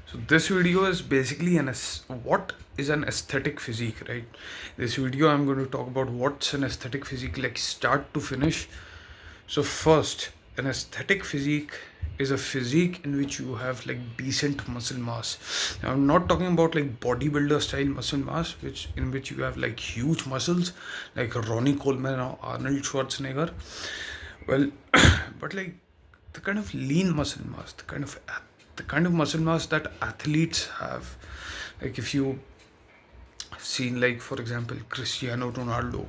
So this video is basically what is an aesthetic physique, right? This video I'm going to talk about what's an aesthetic physique, like start to finish. So first, an aesthetic physique is a physique in which you have like decent muscle mass. Now, I'm not talking about like bodybuilder style muscle mass, which in which you have like huge muscles like Ronnie Coleman or Arnold Schwarzenegger. Well, but like the kind of lean muscle mass, the kind of muscle mass that athletes have. Like if you seen, like for example, Cristiano Ronaldo,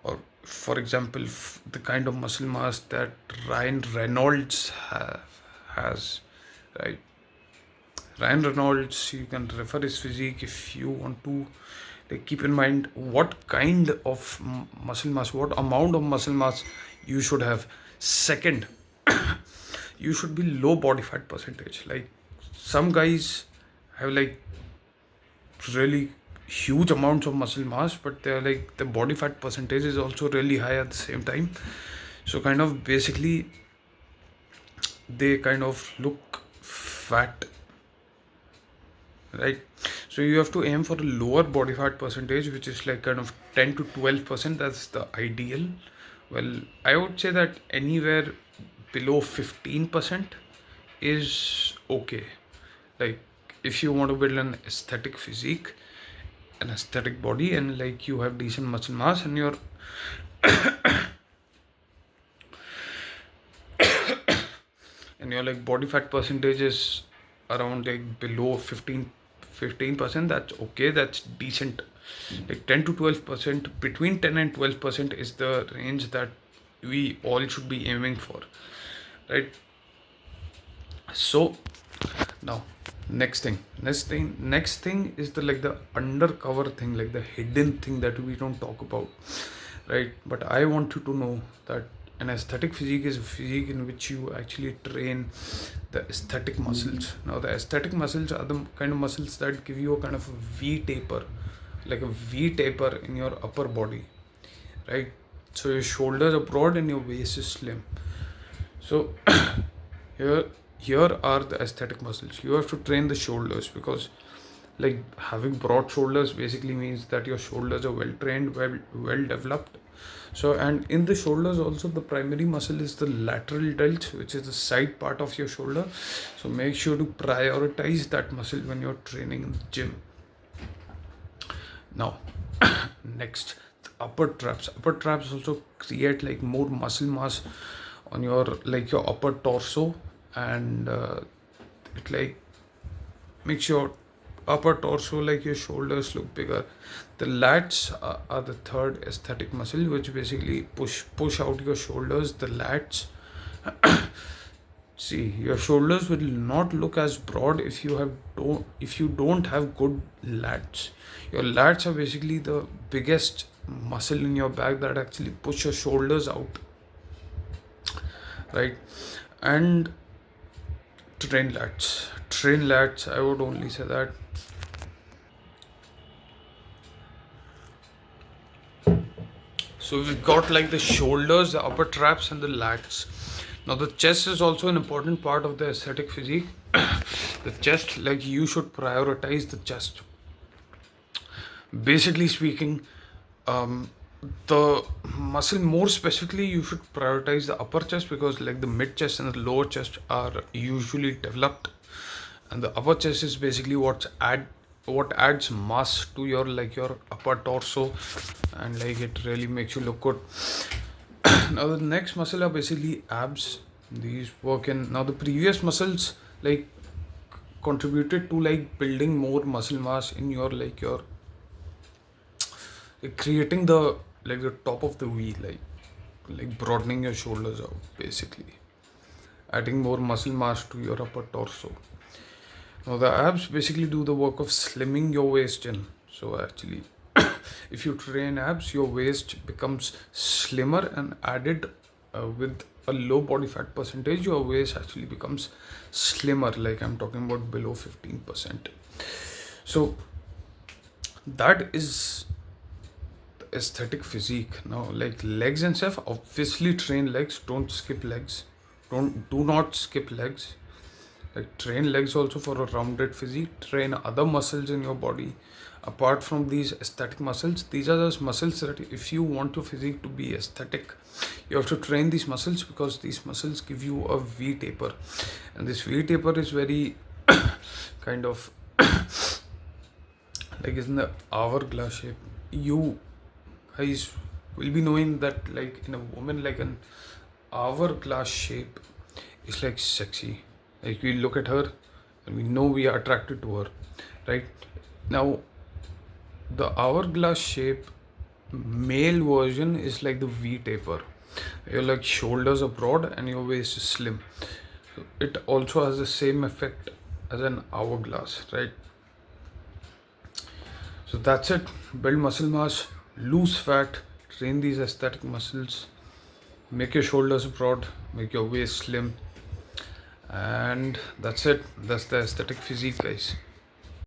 or for example, the kind of muscle mass that Ryan Reynolds has, right? Ryan Reynolds, you can refer his physique if you want to. Like keep in mind what kind of muscle mass, what amount of muscle mass you should have. Second, you should be low body fat percentage. Like some guys have like really huge amounts of muscle mass, but they're like the body fat percentage is also really high at the same time. So kind of basically they kind of look fat, right? So you have to aim for a lower body fat percentage, which is like kind of 10 to 12%. That's the ideal. Well, I would say that anywhere below 15% is okay. Like if you want to build an aesthetic physique, an aesthetic body, and like you have decent muscle mass and your like body fat percentage is around like below 15%, that's okay, that's decent. Like 10 to 12%, between 10 and 12% is the range that we all should be aiming for, right? So now next thing is the like the undercover thing, like the hidden thing that we don't talk about, right? But I want you to know that an aesthetic physique is a physique in which you actually train the aesthetic muscles. Now the aesthetic muscles are the kind of muscles that give you a kind of a V taper, like a V taper in your upper body, right? So your shoulders are broad and your waist is slim. So here here are the aesthetic muscles. You have to train the shoulders, because like having broad shoulders basically means that your shoulders are well trained, well developed. So, and in the shoulders also, the primary muscle is the lateral delt, which is the side part of your shoulder. So make sure to prioritize that muscle when you're training in the gym. Now next, the upper traps also create like more muscle mass on your like your upper torso, and it like makes your upper torso, like your shoulders, look bigger. The lats are the third aesthetic muscle, which basically push out your shoulders. The lats, see, your shoulders will not look as broad if you don't have good lats. Your lats are basically the biggest muscle in your back that actually push your shoulders out, right? And train lats, I would only say that. So we've got like the shoulders, the upper traps, and the lats. Now the chest is also an important part of the aesthetic physique. The chest, like you should prioritize the chest. Basically speaking, the muscle, more specifically, you should prioritize the upper chest, because like the mid chest and the lower chest are usually developed, and the upper chest is basically what adds mass to your like your upper torso, and like it really makes you look good. Now the next muscle are basically abs. These work in, now the previous muscles like contributed to like building more muscle mass in your like creating the like the top of the V, like broadening your shoulders out, basically adding more muscle mass to your upper torso. Now the abs basically do the work of slimming your waist in. So actually, if you train abs, your waist becomes slimmer, and added with a low body fat percentage, your waist actually becomes slimmer. Like I'm talking about below 15%. So that is the aesthetic physique. Now, like legs and stuff, obviously train legs. Don't skip legs. Do not skip legs. Like train legs also for a rounded physique, train other muscles in your body apart from these aesthetic muscles. These are those muscles that if you want your physique to be aesthetic, you have to train these muscles, because these muscles give you a V taper, and this V taper is very kind of like is in the hourglass shape. You guys will be knowing that like in a woman, like an hourglass shape is like sexy. Like we look at her and we know we are attracted to her, right? Now the hourglass shape male version is like the V taper. Your like shoulders are broad and your waist is slim. So it also has the same effect as an hourglass, right? So that's it. Build muscle mass, lose fat, train these aesthetic muscles, make your shoulders broad, make your waist slim, and that's it. That's the aesthetic physique, guys.